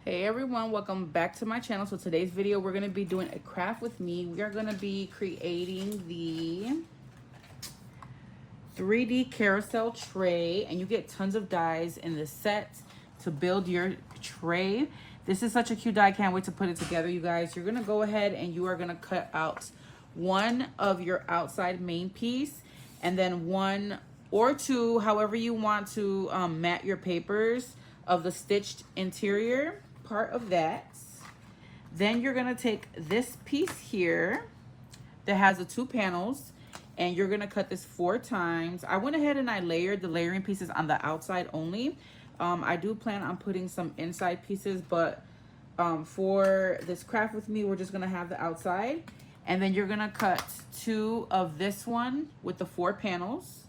Hey everyone, welcome back to my channel. So today's video, we're going to be doing a craft with me. We are going to be creating the 3D carousel tray, and you get tons of dies in this set to build your tray. This is such a cute die. I can't wait to put it together, you guys. You're going to go ahead and you are going to cut out one of your outside main piece and then one or two, however you want to mat your papers of the stitched interior part of that. Then you're going to take this piece here that has the two panels, and you're gonna cut this 4 times. I went ahead and I layered the layering pieces on the outside only. I do plan on putting some inside pieces, but for this craft with me, we're just gonna have the outside. And then you're gonna cut 2 of this one with the 4 panels.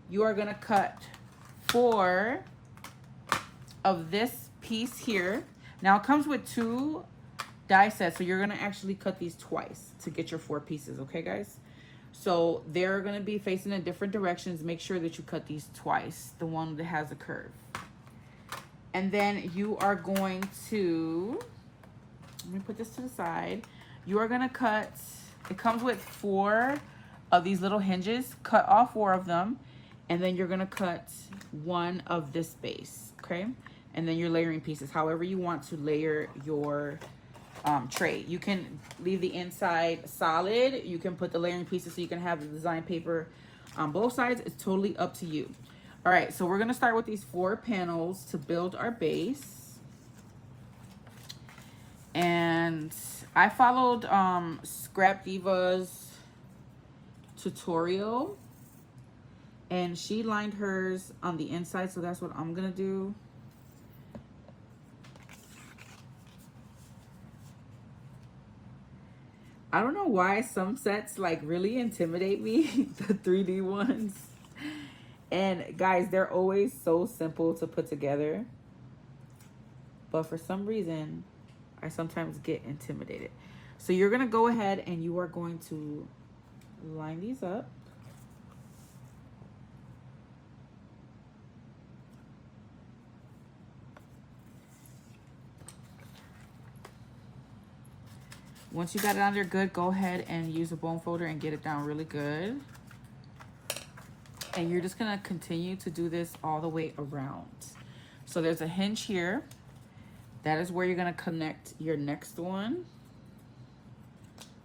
You are gonna cut 4 of this piece here. Now it comes with 2 die sets, so you're gonna actually cut these twice to get your 4 pieces, okay guys? So they're gonna be facing in different directions. Make sure that you cut these twice, the one that has a curve. And then you are going to, let me put this to the side. You are gonna cut, it comes with 4 of these little hinges. Cut all 4 of them, and then you're gonna cut 1 of this base, okay? And then your layering pieces, however you want to layer your tray. You can leave the inside solid. You can put the layering pieces so you can have the design paper on both sides. It's totally up to you. All right, so we're gonna start with these 4 panels to build our base. And I followed Scrap Diva's tutorial, and she lined hers on the inside, so that's what I'm gonna do. I don't know why some sets like really intimidate me, the 3D ones. And guys, they're always so simple to put together. But for some reason, I sometimes get intimidated. So you're gonna go ahead and you are going to line these up. Once you got it on there good, go ahead and use a bone folder and get it down really good. And you're just gonna continue to do this all the way around. So there's a hinge here. That is where you're gonna connect your next one.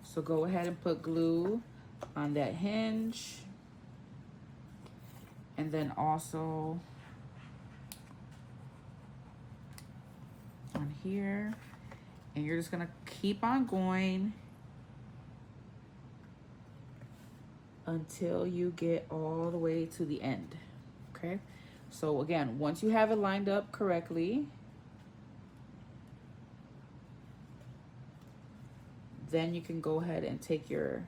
So go ahead and put glue on that hinge. And then also on here. And you're just gonna keep on going until you get all the way to the end, okay? So again, once you have it lined up correctly, then you can go ahead and take your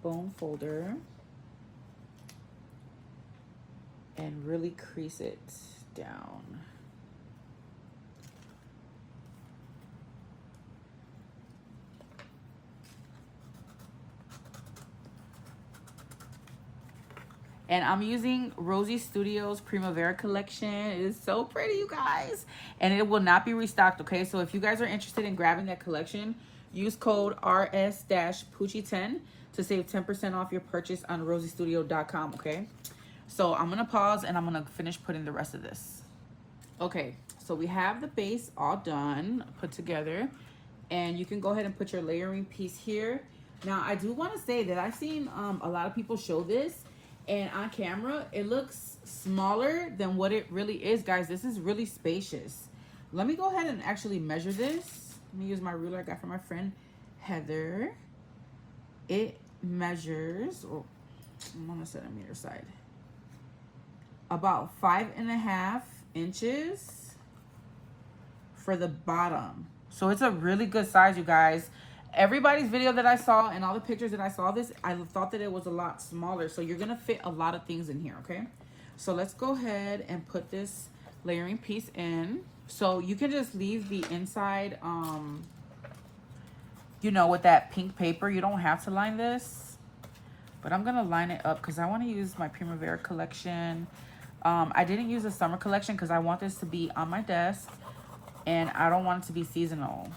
bone folder and really crease it down. And I'm using Rosie Studios Primavera collection. It is so pretty, you guys. And it will not be restocked, okay? So if you guys are interested in grabbing that collection, use code RS-Poochie10 to save 10% off your purchase on rosiestudio.com, okay? So I'm gonna pause and I'm gonna finish putting the rest of this. Okay, so we have the base all done, put together. And you can go ahead and put your layering piece here. Now, I do wanna say that I've seen a lot of people show this, and on camera, it looks smaller than what it really is, guys. This is really spacious. Let me go ahead and actually measure this. Let me use my ruler I got from my friend Heather. It measures, I'm on the centimeter side, about 5.5 inches for the bottom. So it's a really good size, you guys. Everybody's video that I saw and all the pictures that I saw this, I thought that it was a lot smaller. So you're gonna fit a lot of things in here, okay? So let's go ahead and put this layering piece in. So you can just leave the inside, you know, with that pink paper. You don't have to line this, but I'm gonna line it up because I wanna use my Primavera collection. I didn't use the summer collection because I want this to be on my desk. and I don't want it to be seasonal.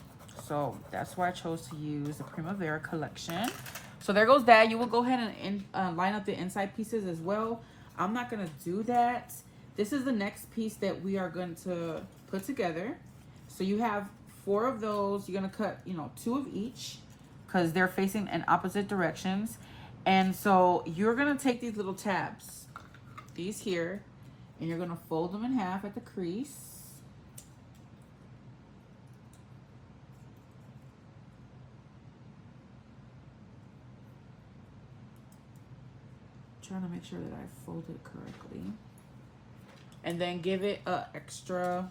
So that's why I chose to use the Primavera collection. So there goes that. You will go ahead and line up the inside pieces as well. I'm not going to do that. This is the next piece that we are going to put together. So you have 4 of those. You're going to cut, you know, 2 of each because they're facing in opposite directions. And so you're going to take these little tabs, these here, and you're going to fold them in half at the crease. Trying to make sure that I fold it correctly. And then give it a extra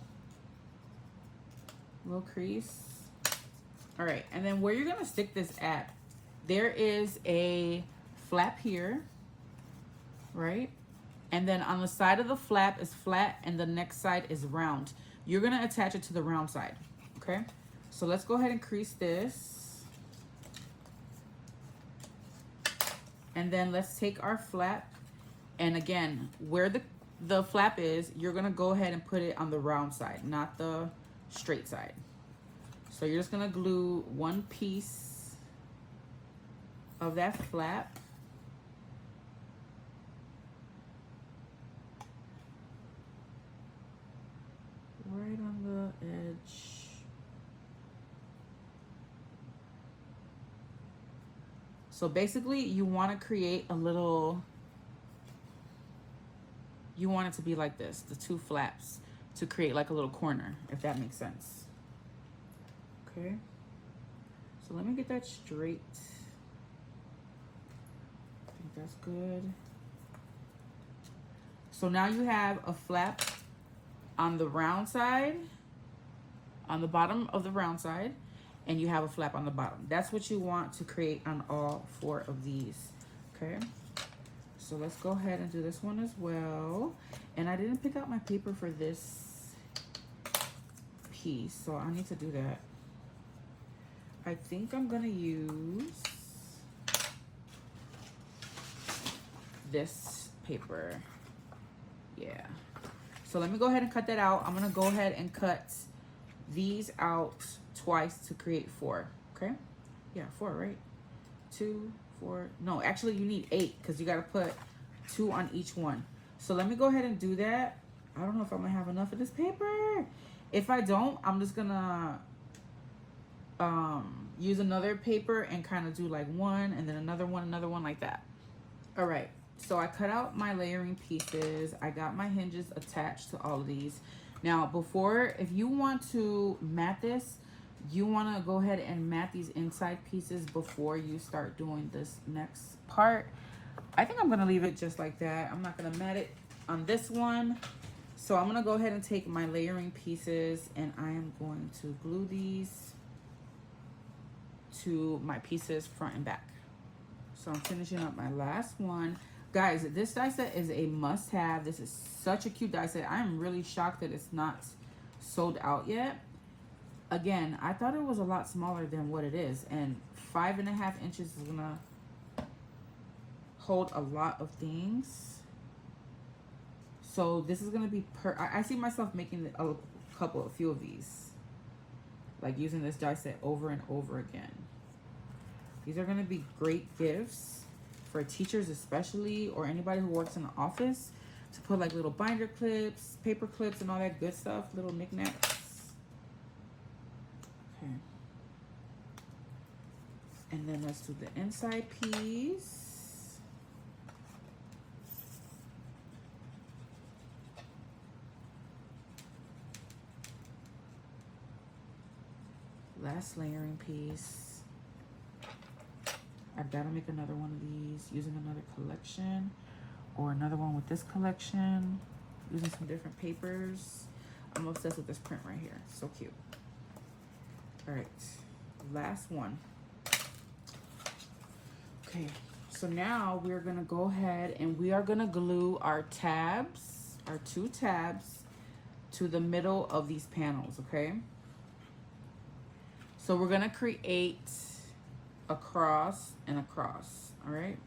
little crease. All right, and then where you're gonna stick this at, there is a flap here, right? And then on the side of the flap is flat and the next side is round. You're gonna attach it to the round side, okay? So let's go ahead and crease this. And then let's take our flap, and again, where the flap is, you're gonna go ahead and put it on the round side, not the straight side. So you're just gonna glue one piece of that flap. Right on the edge. So basically you want to create a little, you want it to be like this, the 2 flaps, to create like a little corner, if that makes sense. Okay, so let me get that straight. I think that's good. So now you have a flap on the round side, on the bottom of the round side, and you have a flap on the bottom. That's what you want to create on all 4 of these, okay? So let's go ahead and do this one as well. And I didn't pick out my paper for this piece, so I need to do that. I think I'm gonna use this paper. Yeah. So let me go ahead and cut that out. I'm gonna go ahead and cut these out twice to create 4, okay? Yeah, 4, right? 2, 4, no, actually you need 8 because you got to put 2 on each one. So let me go ahead and do that. I don't know if I'm gonna have enough of this paper. If I don't, I'm just gonna use another paper and kind of do like 1 and then another one like that. All right, so I cut out my layering pieces. I got my hinges attached to all of these. Now before, if you want to mat this, you want to go ahead and mat these inside pieces before you start doing this next part. I think I'm going to leave it just like that. I'm not going to mat it on this one. So I'm going to go ahead and take my layering pieces and I am going to glue these to my pieces front and back. So I'm finishing up my last one. Guys, this die set is a must-have. This is such a cute die set. I am really shocked that it's not sold out yet. Again, I thought it was a lot smaller than what it is, and 5.5 inches is gonna hold a lot of things. So this is gonna be I see myself making a few of these, like using this die set over and over again. These are gonna be great gifts for teachers especially, or anybody who works in the office, to put like little binder clips, paper clips, and all that good stuff, little knickknacks. Okay. And then let's do the inside piece. Last layering piece. I've got to make another one of these using another collection, or another one with this collection, using some different papers. I'm obsessed with this print right here. So cute. All right, last one. Okay, so now we're gonna go ahead and we are gonna glue our tabs, our 2 tabs, to the middle of these panels, okay? So we're gonna create a cross and a cross, all right?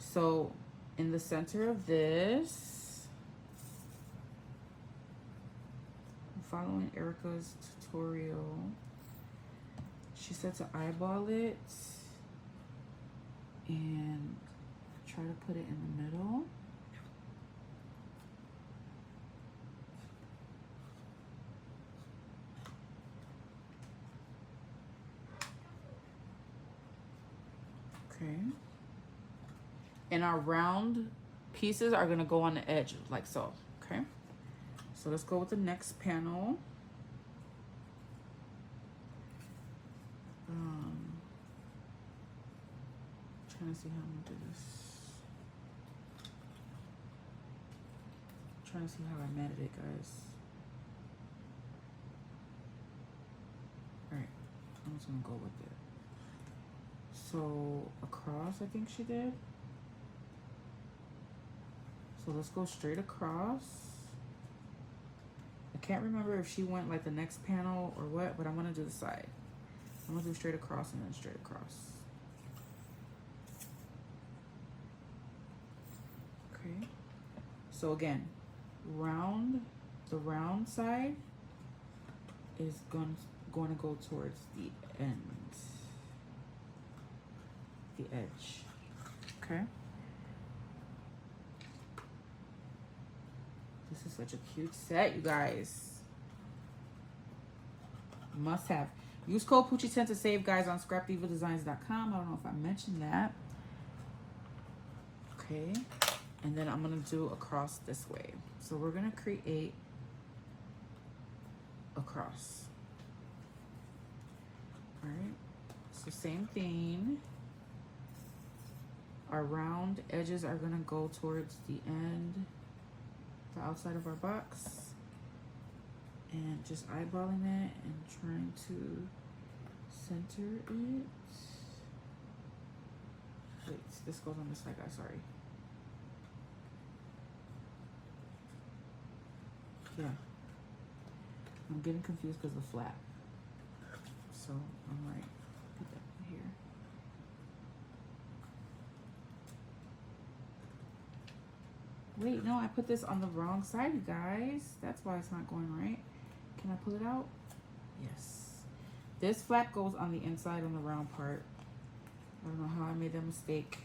So in the center of this, following Erica's tutorial. She said to eyeball it and try to put it in the middle. Okay. And our round pieces are gonna go on the edge like so, okay? So let's go with the next panel. Trying to see how I'm gonna do this. Trying to see how I matted it, guys. All right, I'm just gonna go with it. So across, I think she did. So let's go straight across. I can't remember if she went like the next panel or what, but I'm gonna do the side. I'm gonna do straight across and then straight across. Okay. So again, the round side is going to go towards the end, the edge. Okay. This is such a cute set, you guys. Must have. Use code Poochie10 to save, guys, on scrapdivadesigns.com. I don't know if I mentioned that. Okay. And then I'm going to do across this way. So we're going to create a cross. All right. So same thing. Our round edges are going to go towards the end, the outside of our box. And just eyeballing it and trying to center it. Wait, this goes on this side, guys, sorry. Yeah. I'm getting confused because of the flap. So I'm like, put that here. Wait, no, I put this on the wrong side, you guys. That's why it's not going right. Can I pull it out? Yes. This flap goes on the inside on the round part. I don't know how I made that mistake.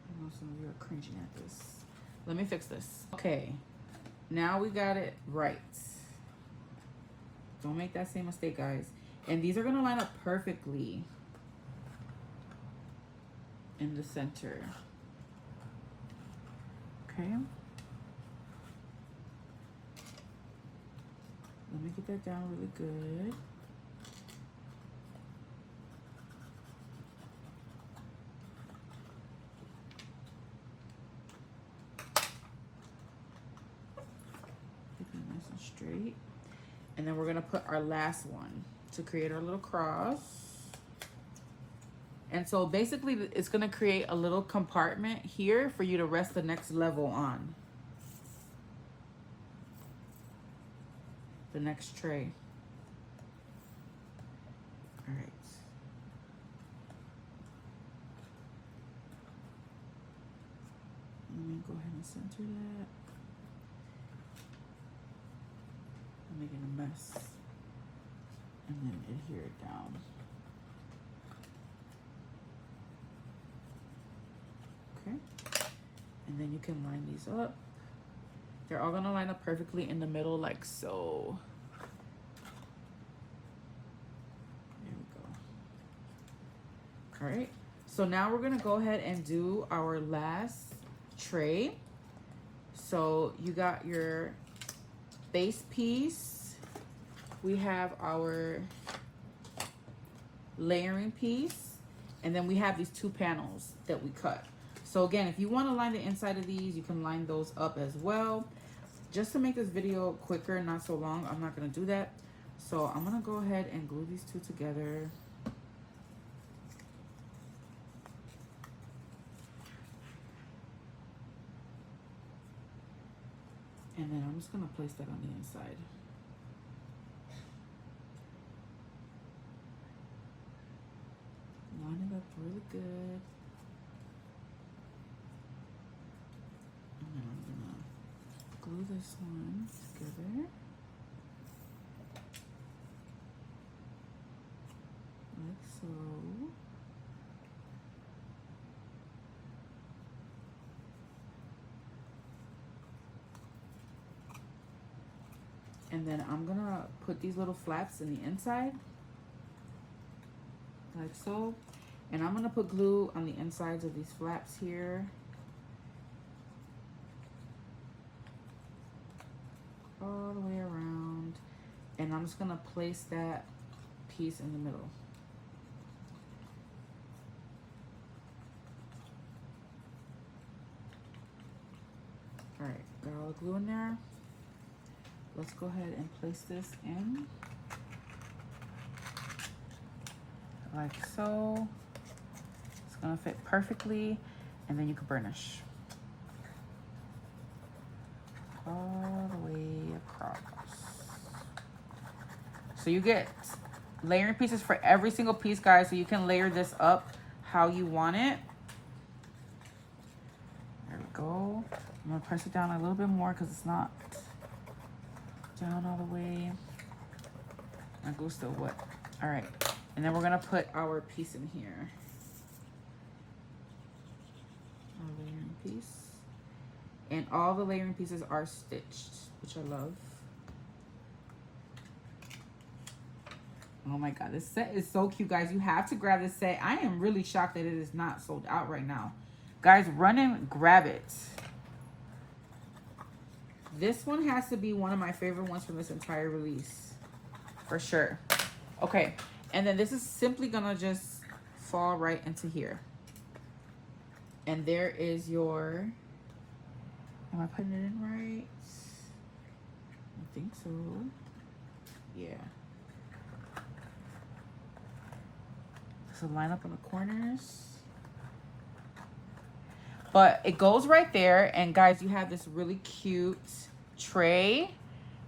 I know some of you are cringing at this. Let me fix this. Okay. Now we got it right. Don't make that same mistake, guys. And these are going to line up perfectly in the center. Okay. Let me get that down really good. Get that nice and straight. And then we're gonna put our last one to create our little cross. And so basically it's gonna create a little compartment here for you to rest the next level on. The next tray. All right. Let me go ahead and center that. I'm making a mess. And then adhere it down. Okay. And then you can line these up. They're all gonna line up perfectly in the middle like so. There we go. All right, so now we're gonna go ahead and do our last tray. So you got your base piece. We have our layering piece. And then we have these two panels that we cut. So again, if you want to line the inside of these, you can line those up as well. Just to make this video quicker and not so long, I'm not going to do that. So I'm going to go ahead and glue these two together. And then I'm just going to place that on the inside. Line it up really good. And then I'm gonna glue this one together. Like so. And then I'm gonna put these little flaps in the inside, like so. And I'm gonna put glue on the insides of these flaps here. All the way around. And I'm just gonna place that piece in the middle. All right, got all the glue in there. Let's go ahead and place this in. Like so. It's gonna fit perfectly, and then you can burnish. All the way across. So you get layering pieces for every single piece, guys, so you can layer this up how you want it. There we go. I'm gonna press it down a little bit more because it's not down all the way. My glue's still wet. All right, and then we're gonna put our piece in here. Our layering piece. And all the layering pieces are stitched, which I love. Oh my God, this set is so cute, guys. You have to grab this set. I am really shocked that it is not sold out right now. Guys, run and grab it. This one has to be one of my favorite ones from this entire release, for sure. Okay, and then this is simply gonna just fall right into here. And there is your, am I putting it in right? I think so. Yeah. So line up on the corners. But it goes right there. And guys, you have this really cute tray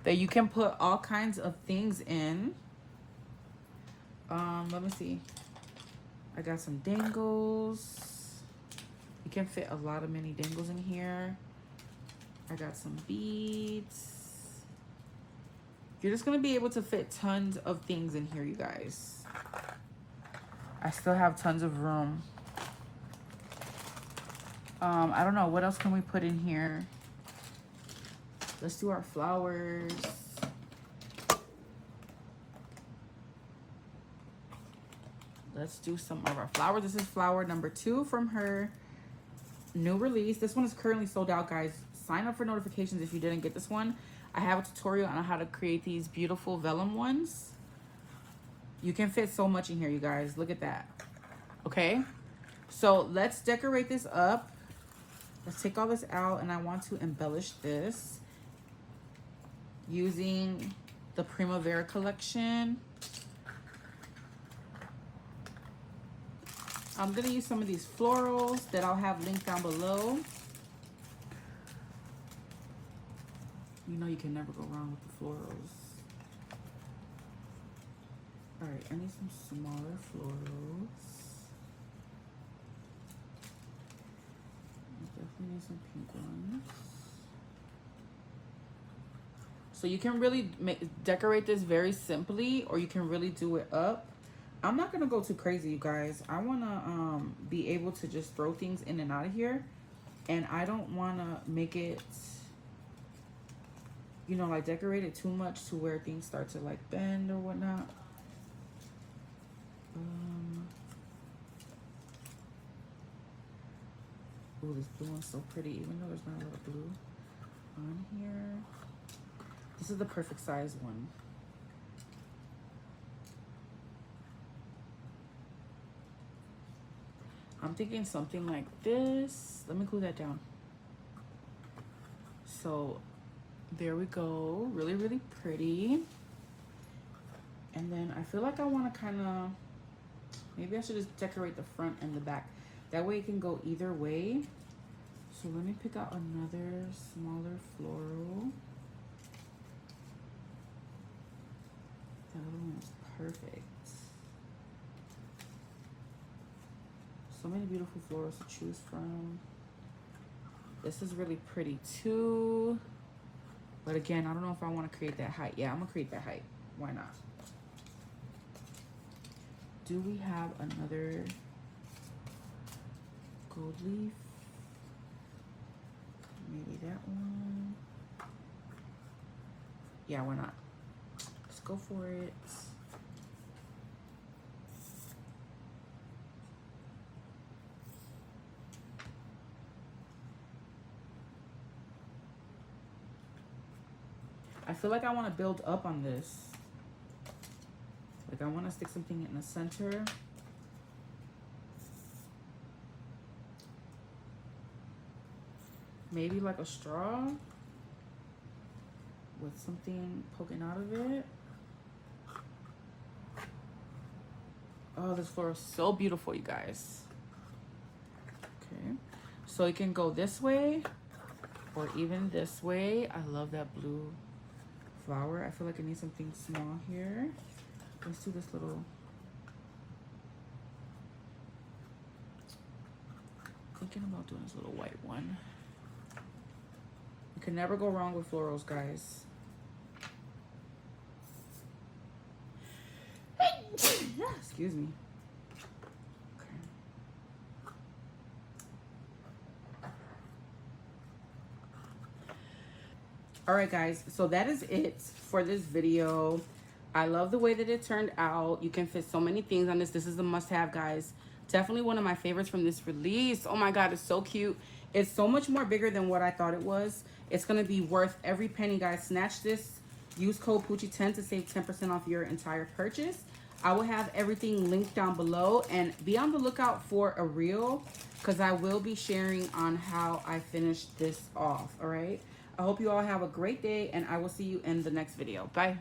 that you can put all kinds of things in. Let me see. I got some dangles. You can fit a lot of mini dangles in here. I got some beads. You're just gonna be able to fit tons of things in here, you guys. I still have tons of room. I don't know, what else can we put in here? Let's do our flowers. Let's do some of our flowers. This is flower number 2 from her new release. This one is currently sold out, guys. Sign up for notifications if you didn't get this one. I have a tutorial on how to create these beautiful vellum ones. You can fit so much in here, you guys. Look at that. Okay, so let's decorate this up. Let's take all this out, and I want to embellish this using the Primavera collection. I'm gonna use some of these florals that I'll have linked down below. You know you can never go wrong with the florals. All right, I need some smaller florals. I definitely need some pink ones. So you can really decorate this very simply, or you can really do it up. I'm not gonna go too crazy, you guys. I wanna be able to just throw things in and out of here, and I don't wanna make it, you know, like decorate it too much to where things start to like bend or whatnot. Oh, this blue one's so pretty, even though there's not a lot of blue on here. This is the perfect size one. I'm thinking something like this. Let me glue that down. So there we go. Really, really pretty. And then I feel like I want to kind of, maybe I should just decorate the front and the back. That way it can go either way. So let me pick out another smaller floral. That other one is perfect. So many beautiful florals to choose from. This is really pretty too. But again, I don't know if I want to create that height. Yeah, I'm gonna create that height. Why not? Do we have another gold leaf? Maybe that one. Yeah, why not? Let's go for it. I feel like I want to build up on this. Like I want to stick something in the center. Maybe like a straw with something poking out of it. Oh, this floral is so beautiful, you guys. Okay, so it can go this way or even this way. I love that blue flower. I feel like I need something small here. Let's do this little. Thinking about doing this little white one. You can never go wrong with florals, guys. Excuse me. Okay. All right, guys, so that is it for this video. I love the way that it turned out. You can fit so many things on this. This is a must-have, guys. Definitely one of my favorites from this release. Oh my God, it's so cute. It's so much more bigger than what I thought it was. It's gonna be worth every penny, guys. Snatch this. Use code Poochie10 to save 10% off your entire purchase. I will have everything linked down below, and be on the lookout for a reel because I will be sharing on how I finished this off. All right. I hope you all have a great day, and I will see you in the next video. Bye.